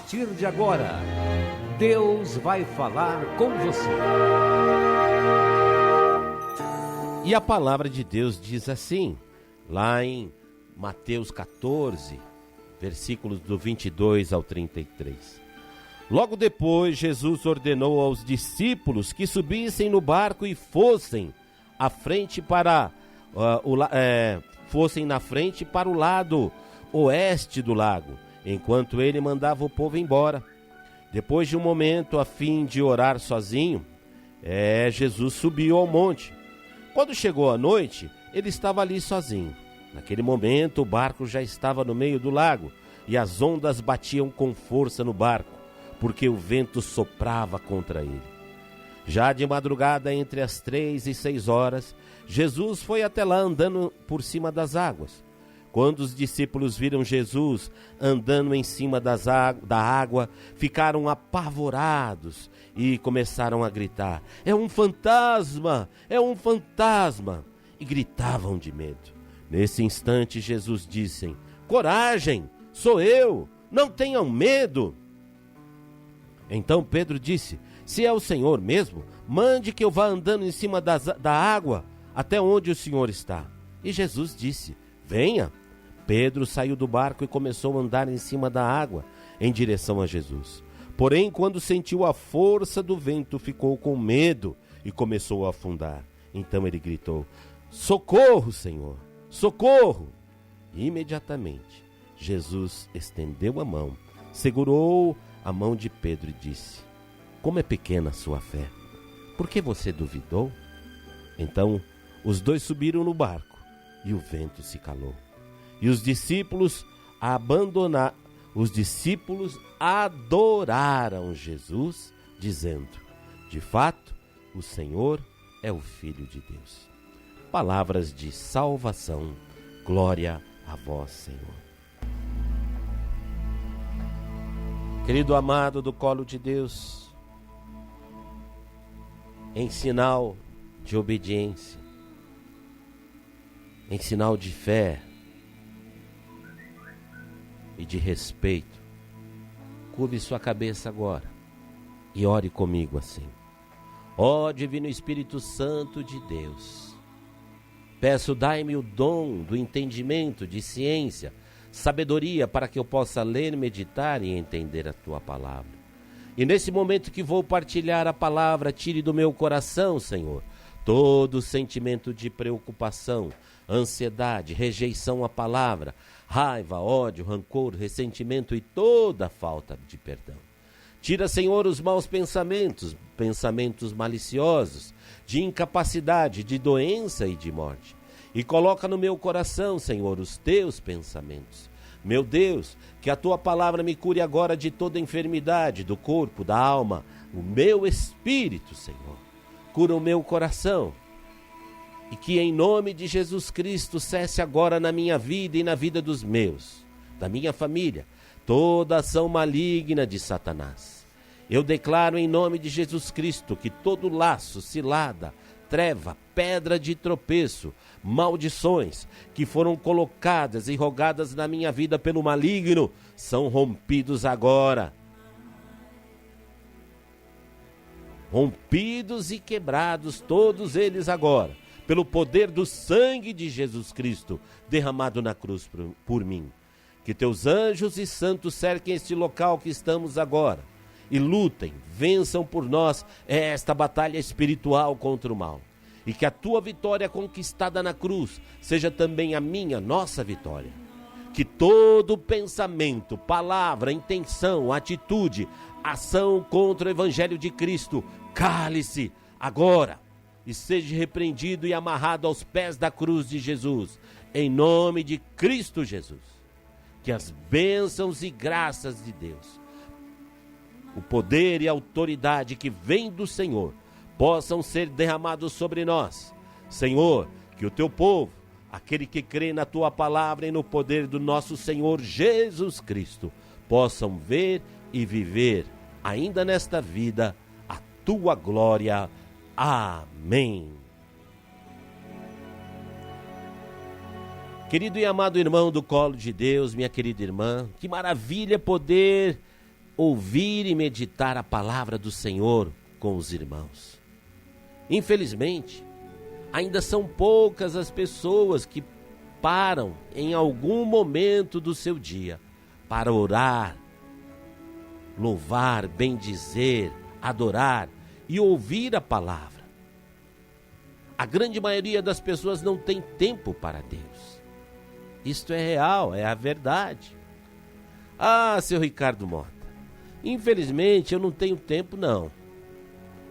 partir de agora, Deus vai falar com você. E a palavra de Deus diz assim, lá em Mateus 14, versículos do 22 ao 33. Logo depois, Jesus ordenou aos discípulos que subissem no barco e fossem na frente para o lado oeste do lago, enquanto ele mandava o povo embora. Depois de um momento, a fim de orar sozinho, Jesus subiu ao monte. Quando chegou a noite, ele estava ali sozinho. Naquele momento, o barco já estava no meio do lago e as ondas batiam com força no barco, porque o vento soprava contra ele. Já de madrugada, entre as 3 e 6 horas, Jesus foi até lá andando por cima das águas. Quando os discípulos viram Jesus andando em cima da água, ficaram apavorados e começaram a gritar: "É um fantasma! É um fantasma!" E gritavam de medo. Nesse instante, Jesus disse: "Coragem! Sou eu! Não tenham medo!" Então Pedro disse: "Se é o Senhor mesmo, mande que eu vá andando em cima da água até onde o Senhor está." E Jesus disse: "Venha." Pedro saiu do barco e começou a andar em cima da água, em direção a Jesus. Porém, quando sentiu a força do vento, ficou com medo e começou a afundar. Então ele gritou: "Socorro, Senhor! Socorro!" E imediatamente, Jesus estendeu a mão, segurou a mão de Pedro e disse: "Como é pequena a sua fé! Por que você duvidou?" Então, os dois subiram no barco e o vento se calou. E os discípulos adoraram Jesus, dizendo: "De fato, o Senhor é o Filho de Deus." Palavras de salvação. Glória a vós, Senhor. Querido amado do colo de Deus, em sinal de obediência, em sinal de fé e de respeito, curve sua cabeça agora e ore comigo assim: ó Divino Espírito Santo de Deus, peço, dai-me o dom do entendimento, de ciência, sabedoria, para que eu possa ler, meditar e entender a Tua palavra. E nesse momento que vou partilhar a palavra, tire do meu coração, Senhor, todo sentimento de preocupação, ansiedade, rejeição à palavra, raiva, ódio, rancor, ressentimento e toda falta de perdão. Tira, Senhor, os maus pensamentos, pensamentos maliciosos, de incapacidade, de doença e de morte. E coloca no meu coração, Senhor, os Teus pensamentos. Meu Deus, que a Tua palavra me cure agora de toda enfermidade do corpo, da alma, o meu espírito, Senhor. Cura o meu coração. E que em nome de Jesus Cristo cesse agora na minha vida e na vida dos meus, da minha família, toda ação maligna de Satanás. Eu declaro em nome de Jesus Cristo que todo laço, cilada, treva, pedra de tropeço, maldições que foram colocadas e rogadas na minha vida pelo maligno, são rompidos agora. Rompidos e quebrados todos eles agora, pelo poder do sangue de Jesus Cristo, derramado na cruz por mim. Que Teus anjos e santos cerquem este local que estamos agora, e lutem, vençam por nós esta batalha espiritual contra o mal. E que a Tua vitória conquistada na cruz seja também a minha, nossa vitória. Que todo pensamento, palavra, intenção, atitude, ação contra o Evangelho de Cristo cale-se agora e seja repreendido e amarrado aos pés da cruz de Jesus, em nome de Cristo Jesus. Que as bênçãos e graças de Deus, o poder e a autoridade que vem do Senhor, possam ser derramados sobre nós. Senhor, que o Teu povo, aquele que crê na Tua palavra e no poder do nosso Senhor Jesus Cristo, possam ver e viver, ainda nesta vida, a Tua glória. Amém. Querido e amado irmão do colo de Deus, minha querida irmã, que maravilha poder ouvir e meditar a palavra do Senhor com os irmãos. Infelizmente, ainda são poucas as pessoas que param em algum momento do seu dia para orar, louvar, bendizer, adorar e ouvir a palavra. A grande maioria das pessoas não tem tempo para Deus. Isto é real, é a verdade. Ah, seu Ricardo Mota, infelizmente eu não tenho tempo não.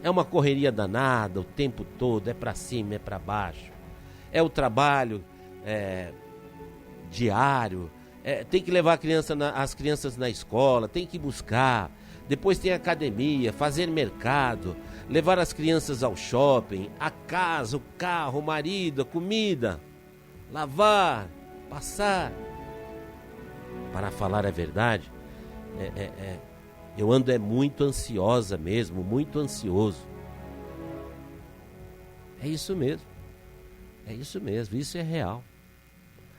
É uma correria danada o tempo todo, é para cima, é para baixo. É o trabalho diário, tem que levar as crianças na escola, tem que buscar. Depois tem academia, fazer mercado, levar as crianças ao shopping, a casa, o carro, o marido, a comida, lavar, passar. Para falar a verdade, eu ando muito ansiosa mesmo, muito ansioso. É isso mesmo, isso é real.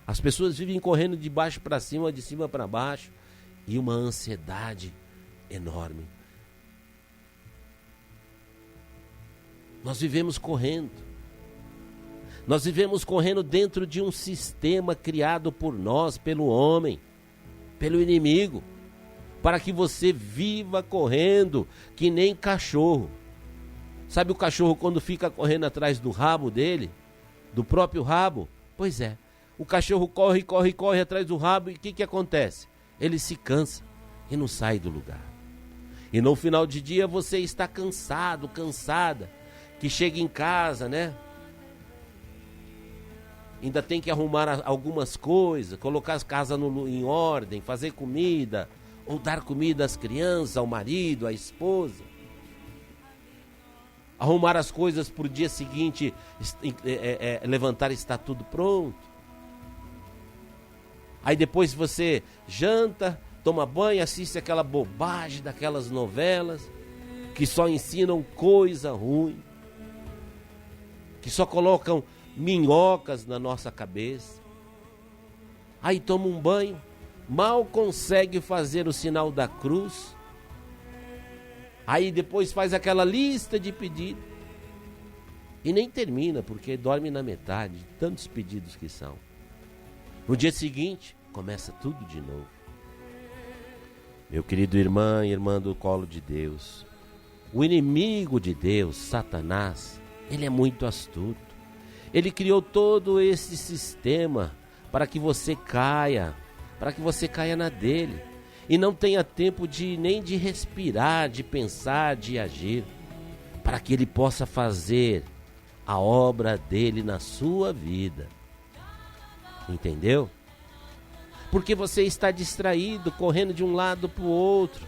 As pessoas vivem correndo de baixo para cima, de cima para baixo, e uma ansiedade enorme. Nós vivemos correndo dentro de um sistema criado por nós, pelo homem, pelo inimigo, para que você viva correndo que nem cachorro. Sabe o cachorro quando fica correndo atrás do rabo dele, do próprio rabo? Pois é, o cachorro corre atrás do rabo e o que acontece? Ele se cansa e não sai do lugar. E no final de dia você está cansado, cansada, que chega em casa, né? Ainda tem que arrumar algumas coisas, colocar as casas em ordem, fazer comida, ou dar comida às crianças, ao marido, à esposa. Arrumar as coisas para o dia seguinte, levantar e está tudo pronto. Aí depois você janta, toma banho, assiste aquela bobagem daquelas novelas que só ensinam coisa ruim, que só colocam minhocas na nossa cabeça. Aí toma um banho, mal consegue fazer o sinal da cruz. Aí depois faz aquela lista de pedidos e nem termina, porque dorme na metade de tantos pedidos que são. No dia seguinte, começa tudo de novo. Meu querido irmã do colo de Deus, o inimigo de Deus, Satanás, ele é muito astuto. Ele criou todo esse sistema para que você caia na dele. E não tenha tempo nem de respirar, de pensar, de agir, para que ele possa fazer a obra dele na sua vida. Entendeu? Porque você está distraído, correndo de um lado para o outro.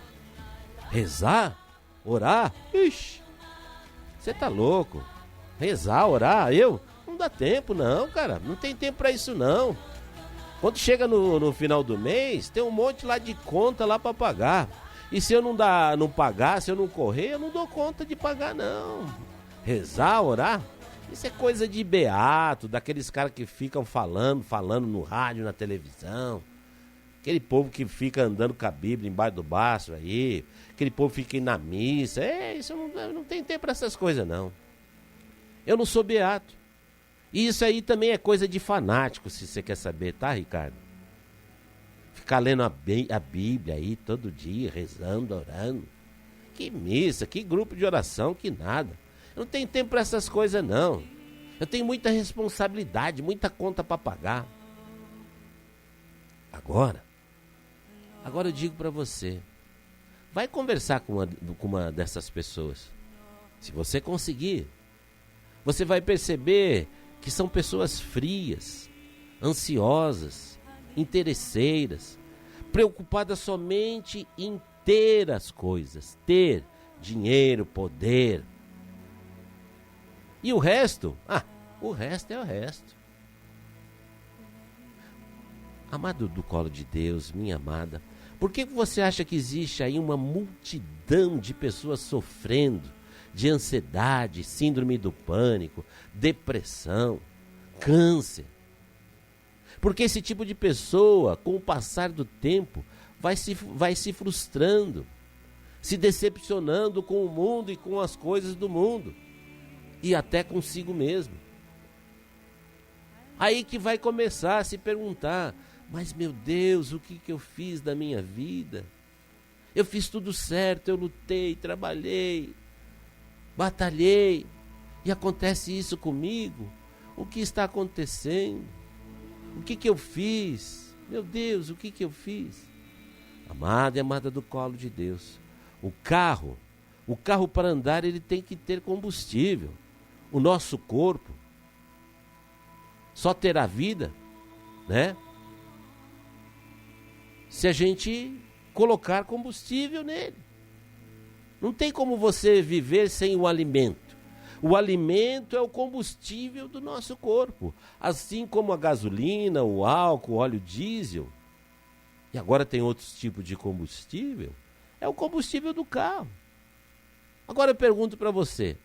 Rezar? Orar? Ixi, você tá louco. Rezar, orar, não dá tempo não, cara. Não tem tempo para isso não. Quando chega no final do mês, tem um monte lá de conta lá para pagar. E se eu não pagar, se eu não correr, eu não dou conta de pagar não. Rezar, orar, isso é coisa de beato, daqueles caras que ficam falando no rádio, na televisão. Aquele povo que fica andando com a Bíblia embaixo do braço aí. Aquele povo que fica indo na missa. Isso eu não tenho tempo para essas coisas não. Eu não sou beato. E isso aí também é coisa de fanático, se você quer saber, tá, Ricardo? Ficar lendo a Bíblia aí todo dia, rezando, orando. Que missa, que grupo de oração, que nada. Eu não tenho tempo para essas coisas, não. Eu tenho muita responsabilidade, muita conta para pagar. Agora eu digo para você, vai conversar com uma dessas pessoas. Se você conseguir, você vai perceber que são pessoas frias, ansiosas, interesseiras, preocupadas somente em ter as coisas, ter dinheiro, poder. E o resto? O resto é o resto. Amado do colo de Deus, minha amada, por que você acha que existe aí uma multidão de pessoas sofrendo de ansiedade, síndrome do pânico, depressão, câncer? Porque esse tipo de pessoa, com o passar do tempo, vai se frustrando, se decepcionando com o mundo e com as coisas do mundo, e até consigo mesmo. Aí que vai começar a se perguntar: mas meu Deus, o que eu fiz da minha vida? Eu fiz tudo certo, eu lutei, trabalhei, batalhei, e acontece isso comigo? O que está acontecendo? O que eu fiz? Meu Deus, o que eu fiz? Amado e amada do colo de Deus, o carro para andar, ele tem que ter combustível. O nosso corpo só terá vida, né? Se a gente colocar combustível nele. Não tem como você viver sem o alimento. O alimento é o combustível do nosso corpo, assim como a gasolina, o álcool, o óleo diesel. E agora tem outros tipos de combustível. É o combustível do carro. Agora eu pergunto para você: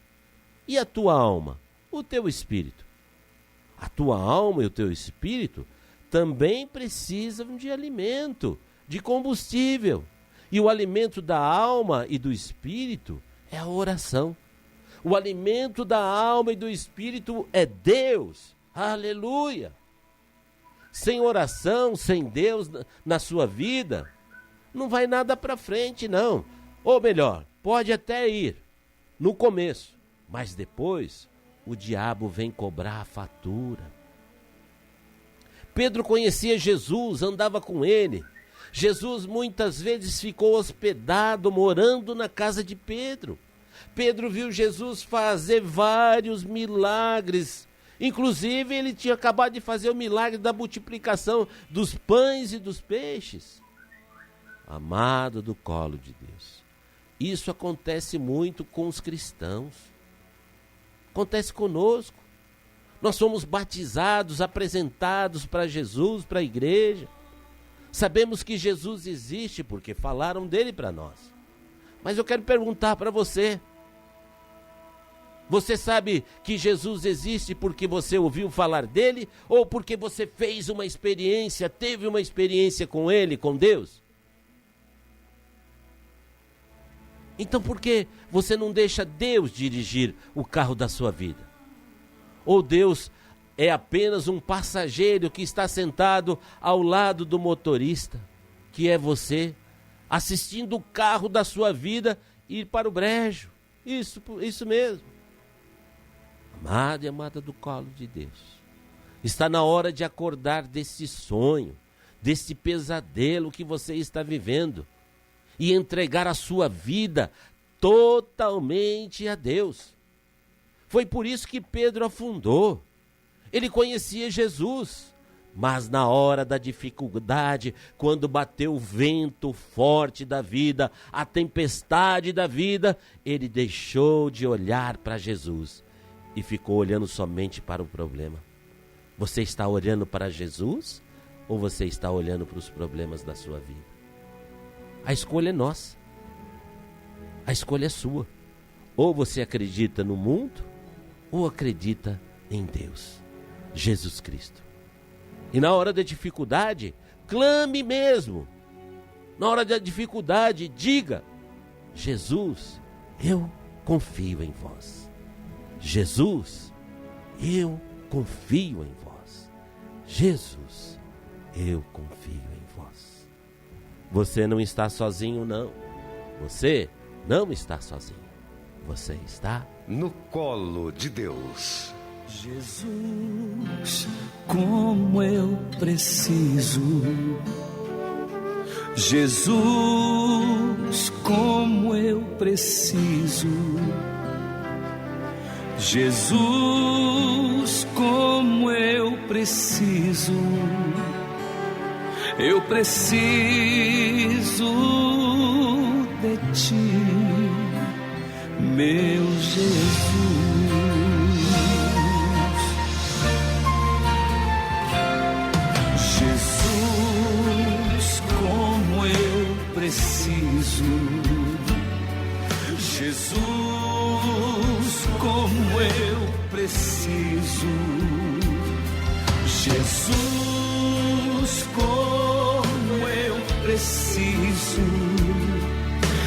e a tua alma? O teu espírito? A tua alma e o teu espírito também precisam de alimento, de combustível. E o alimento da alma e do espírito é a oração. O alimento da alma e do espírito é Deus. Aleluia! Sem oração, sem Deus na sua vida, não vai nada para frente, não. Ou melhor, pode até ir no começo, mas depois o diabo vem cobrar a fatura. Pedro conhecia Jesus, andava com ele. Jesus muitas vezes ficou hospedado, morando na casa de Pedro. Pedro viu Jesus fazer vários milagres. Inclusive, ele tinha acabado de fazer o milagre da multiplicação dos pães e dos peixes. Amado do colo de Deus, isso acontece muito com os cristãos. Acontece conosco. Nós somos batizados, apresentados para Jesus, para a igreja. Sabemos que Jesus existe porque falaram dele para nós. Mas eu quero perguntar para você: você sabe que Jesus existe porque você ouviu falar dele, ou porque você fez uma experiência, teve uma experiência com ele, com Deus? Então por que você não deixa Deus dirigir o carro da sua vida? Ou Deus é apenas um passageiro que está sentado ao lado do motorista, que é você, assistindo o carro da sua vida ir para o brejo? Isso mesmo. Amado e amada do colo de Deus, está na hora de acordar desse sonho, desse pesadelo que você está vivendo, e entregar a sua vida totalmente a Deus. Foi por isso que Pedro afundou. Ele conhecia Jesus, mas na hora da dificuldade, quando bateu o vento forte da vida, a tempestade da vida, ele deixou de olhar para Jesus e ficou olhando somente para o problema. Você está olhando para Jesus ou você está olhando para os problemas da sua vida? A escolha é nossa. A escolha é sua. Ou você acredita no mundo, ou acredita em Deus, Jesus Cristo. E na hora da dificuldade, clame mesmo. Na hora da dificuldade, diga: Jesus, eu confio em vós. Jesus, eu confio em vós. Jesus, eu confio em vós. Você não está sozinho, não. Você não está sozinho. Você está no colo de Deus. Jesus, como eu preciso. Jesus, como eu preciso. Jesus, como eu preciso. Eu preciso de ti, meu Jesus. Jesus, como eu preciso. Jesus, como eu preciso. Jesus, como eu preciso.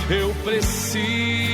Eu preciso.